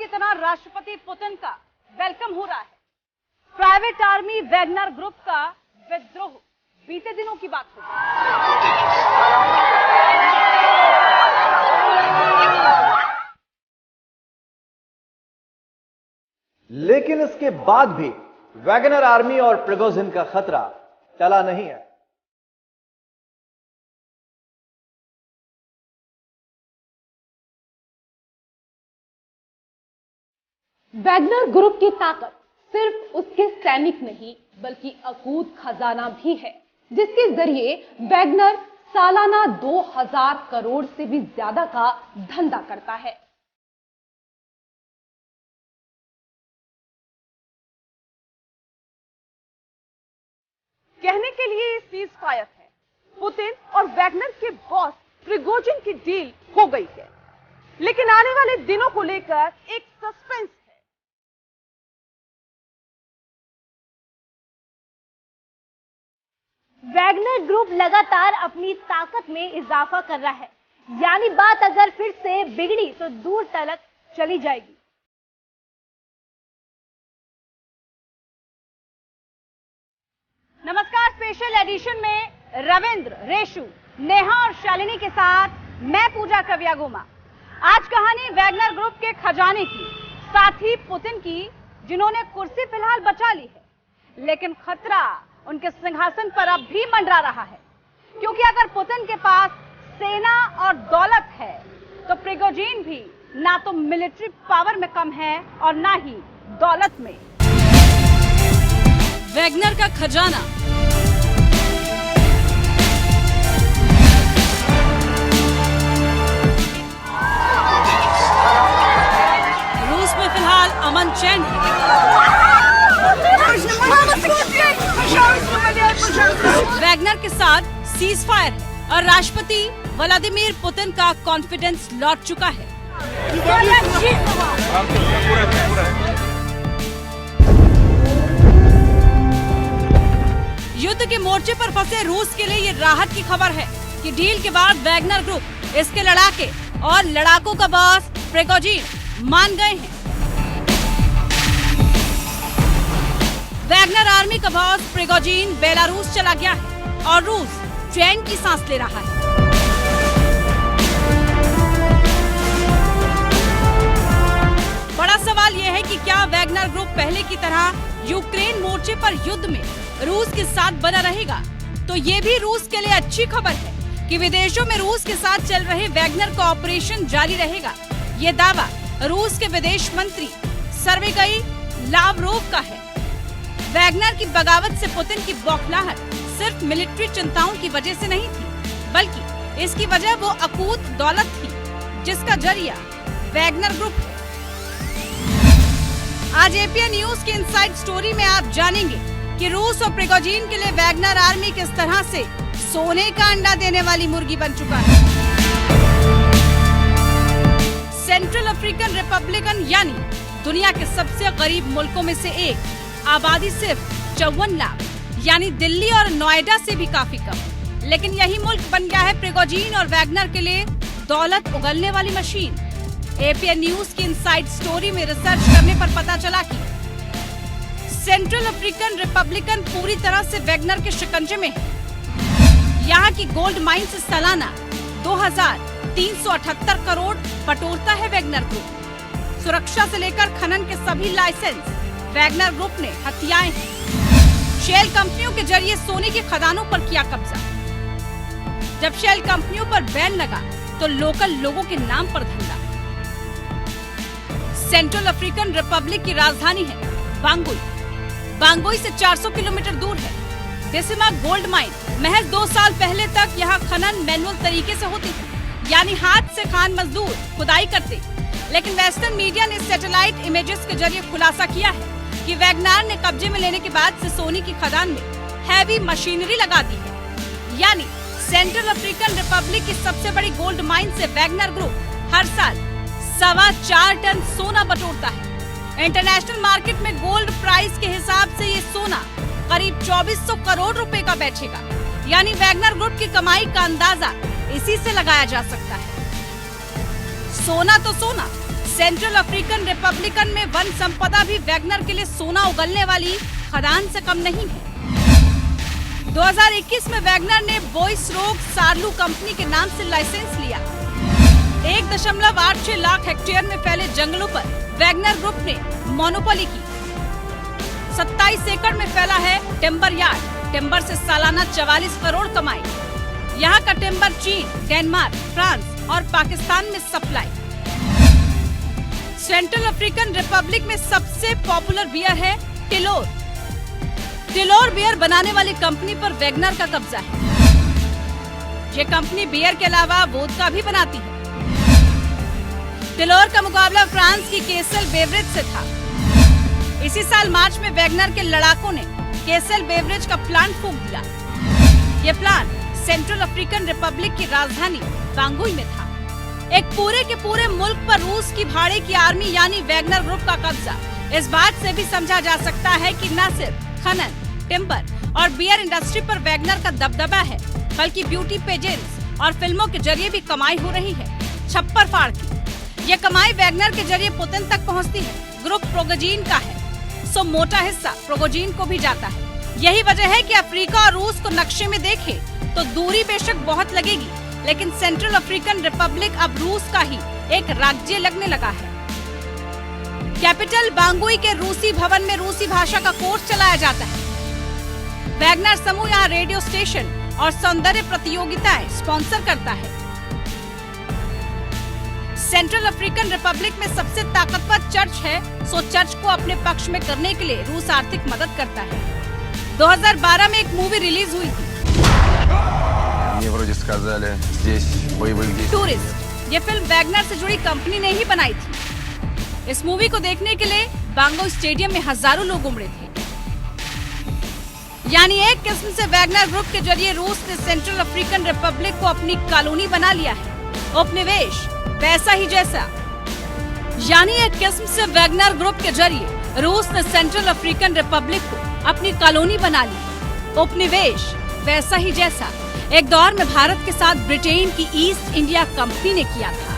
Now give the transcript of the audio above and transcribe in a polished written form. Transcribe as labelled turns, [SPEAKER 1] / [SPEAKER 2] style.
[SPEAKER 1] की तरह राष्ट्रपति पुतिन का वेलकम हो रहा है। प्राइवेट आर्मी वैगनर ग्रुप का विद्रोह बीते दिनों की बात होगी।
[SPEAKER 2] लेकिन इसके बाद भी वैगनर आर्मी और प्रिगोजिन का खतरा टला नहीं है।
[SPEAKER 3] वैगनर ग्रुप की ताकत सिर्फ उसके सैनिक नहीं बल्कि अकूत खजाना भी है, जिसके जरिए वैगनर सालाना 2000 करोड़ से भी ज्यादा का धंधा करता है।
[SPEAKER 1] कहने के लिए सीज फायर है। पुतिन और वैगनर के बॉस प्रिगोजिन की डील हो गई है, लेकिन आने वाले दिनों को लेकर एक सस्पेंस है।
[SPEAKER 4] वैगनर ग्रुप लगातार अपनी ताकत में इजाफा कर रहा है, यानी बात अगर फिर से बिगड़ी तो दूर तक चली जाएगी।
[SPEAKER 1] नमस्कार, स्पेशल एडिशन में रविंद्र, रेशु, नेहा और शालिनी के साथ मैं पूजा कवियागोमा। आज कहानी वैगनर ग्रुप के खजाने की, साथ ही पुतिन की, जिन्होंने कुर्सी फिलहाल बचा ली है, लेकिन खतरा उनके सिंहासन पर अब भी मंडरा रहा है। क्योंकि अगर पुतिन के पास सेना और दौलत है तो प्रिगोजिन भी ना तो मिलिट्री पावर में कम है और ना ही दौलत में। वैगनर का खजाना। रूस में फिलहाल अमन चैन है। वैगनर के साथ सीज फायर है और राष्ट्रपति व्लादिमीर पुतिन का कॉन्फिडेंस लौट चुका है। युद्ध के मोर्चे पर फंसे रूस के लिए ये राहत की खबर है कि डील के बाद वैगनर ग्रुप, इसके लड़ाके और लड़ाकों का बॉस प्रिगोजिन मान गए हैं। वैगनर आर्मी का बॉस प्रिगोजिन बेलारूस चला गया है और रूस चैन की सांस ले रहा है। बड़ा सवाल यह है कि क्या वैगनर ग्रुप पहले की तरह यूक्रेन मोर्चे पर युद्ध में रूस के साथ बना रहेगा? तो ये भी रूस के लिए अच्छी खबर है कि विदेशों में रूस के साथ चल रहे वैगनर का ऑपरेशन जारी रहेगा। ये दावा रूस के विदेश मंत्री सर्गेई लावरोव का है। वैगनर की बगावत से पुतिन की बौखलाहट सिर्फ मिलिट्री चिंताओं की वजह से नहीं थी, बल्कि इसकी वजह वो अकूत दौलत थी जिसका जरिया वैगनर ग्रुप है। आज एपीएन न्यूज की इनसाइड स्टोरी में आप जानेंगे कि रूस और प्रिगोजिन के लिए वैगनर आर्मी किस तरह से सोने का अंडा देने वाली मुर्गी बन चुका है। सेंट्रल अफ्रीकन रिपब्लिकन यानी दुनिया के सबसे गरीब मुल्कों में से एक, आबादी सिर्फ 54 लाख, यानी दिल्ली और नोएडा से भी काफी कम, लेकिन यही मुल्क बन गया है प्रिगोजिन और वैगनर के लिए दौलत उगलने वाली मशीन। एपीएन न्यूज की इनसाइड स्टोरी में रिसर्च करने पर पता चला कि सेंट्रल अफ्रीकन रिपब्लिकन पूरी तरह से वैगनर के शिकंजे में है। यहाँ की गोल्ड माइन से सालाना 2378 करोड़ बटोरता है वैगनर ग्रुप। सुरक्षा से लेकर खनन के सभी लाइसेंस वैगनर ग्रुप ने हथियाए हैं। शेल कंपनियों के जरिए सोने के खदानों पर किया कब्जा। जब शेल कंपनियों पर बैन लगा तो लोकल लोगों के नाम पर धंधा। सेंट्रल अफ्रीकन रिपब्लिक की राजधानी है बांगुई। बांगुई से 400 किलोमीटर दूर है डेसिमा गोल्ड माइन। महज 2 साल पहले तक यहाँ खनन मैनुअल तरीके से होती थी, यानी हाथ से खान मजदूर खुदाई करते। लेकिन वेस्टर्न मीडिया ने सैटेलाइट इमेजेस के जरिए खुलासा किया है कि वैगनर ने कब्जे में लेने के बाद से सोने की खदान में हैवी मशीनरी लगा दी है। यानी सेंट्रल अफ्रीकन रिपब्लिक की सबसे बड़ी गोल्ड माइन से वैगनर ग्रुप हर साल 4.25 टन सोना बटोरता है। इंटरनेशनल मार्केट में गोल्ड प्राइस के हिसाब से ये सोना करीब 2400 करोड़ रुपए का बेचेगा। यानी वैगनर ग्रुप की कमाई का अंदाजा इसी से लगाया जा सकता है। सोना तो सोना, सेंट्रल अफ्रीकन रिपब्लिकन में वन संपदा भी वैगनर के लिए सोना उगलने वाली खदान से कम नहीं है। 2021 में वैगनर ने बोइसरोग सारलू कंपनी के नाम से लाइसेंस लिया। 1.86 लाख हेक्टेयर में फैले जंगलों पर वैगनर ग्रुप ने मोनोपोली की। 27 एकड़ में फैला है टिम्बर यार्ड। टिम्बर से सालाना 44 करोड़ कमाई। यहाँ का टिम्बर चीन, डेनमार्क, फ्रांस और पाकिस्तान में सप्लाई। सेंट्रल अफ्रीकन रिपब्लिक में सबसे पॉपुलर बियर है टिलोर। टिलोर बियर बनाने वाली कंपनी पर वैगनर का कब्जा है। ये कंपनी बियर के अलावा वोदका भी बनाती है। टिलोर का मुकाबला फ्रांस की केसेल बेवरेज से था। इसी साल मार्च में वैगनर के लड़ाकों ने केसेल बेवरेज का प्लांट फूंक दिया। ये प्लांट सेंट्रल अफ्रीकन रिपब्लिक की राजधानी बांगुई में था। एक पूरे के पूरे मुल्क पर रूस की भाड़े की आर्मी यानी वैगनर ग्रुप का कब्जा इस बात से भी समझा जा सकता है कि न सिर्फ खनन, टिम्बर और बियर इंडस्ट्री पर वैगनर का दबदबा है, बल्कि ब्यूटी पेजेंट्स और फिल्मों के जरिए भी कमाई हो रही है छप्पर फाड़ की। ये कमाई वैगनर के जरिए पुतिन तक पहुंचती है। ग्रुप प्रोगोजिन का है, सो मोटा हिस्सा प्रोगोजिन को भी जाता है। यही वजह है कि अफ्रीका और रूस को नक्शे में देखें तो दूरी बेशक बहुत लगेगी, लेकिन सेंट्रल अफ्रीकन रिपब्लिक अब रूस का ही एक राज्य लगने लगा है। कैपिटल बांगुई के रूसी भवन में रूसी भाषा का कोर्स चलाया जाता है। वैगनर समूह यहाँ रेडियो स्टेशन और सौंदर्य प्रतियोगिताएं स्पॉन्सर करता है। सेंट्रल अफ्रीकन रिपब्लिक में सबसे ताकतवर चर्च है, सो चर्च को अपने पक्ष में करने के लिए रूस आर्थिक मदद करता है। 2012 में एक मूवी रिलीज हुई थी, टूरिस्ट। ये फिल्म वैगनर से जुड़ी कंपनी ने ही बनाई थी। इस मूवी को देखने के लिए बांगो स्टेडियम में हजारों लोग उमड़े थे। यानी एक किस्म से वैगनर ग्रुप के जरिए रूस ने सेंट्रल अफ्रीकन रिपब्लिक को अपनी कॉलोनी बना लिया है। उपनिवेश वैसा ही जैसा। यानी एक किस्म से वैगनर ग्रुप के जरिए रूस ने सेंट्रल अफ्रीकन रिपब्लिक को अपनी कॉलोनी बना ली। उपनिवेश वैसा ही जैसा एक दौर में भारत के साथ ब्रिटेन की ईस्ट इंडिया कंपनी ने किया था।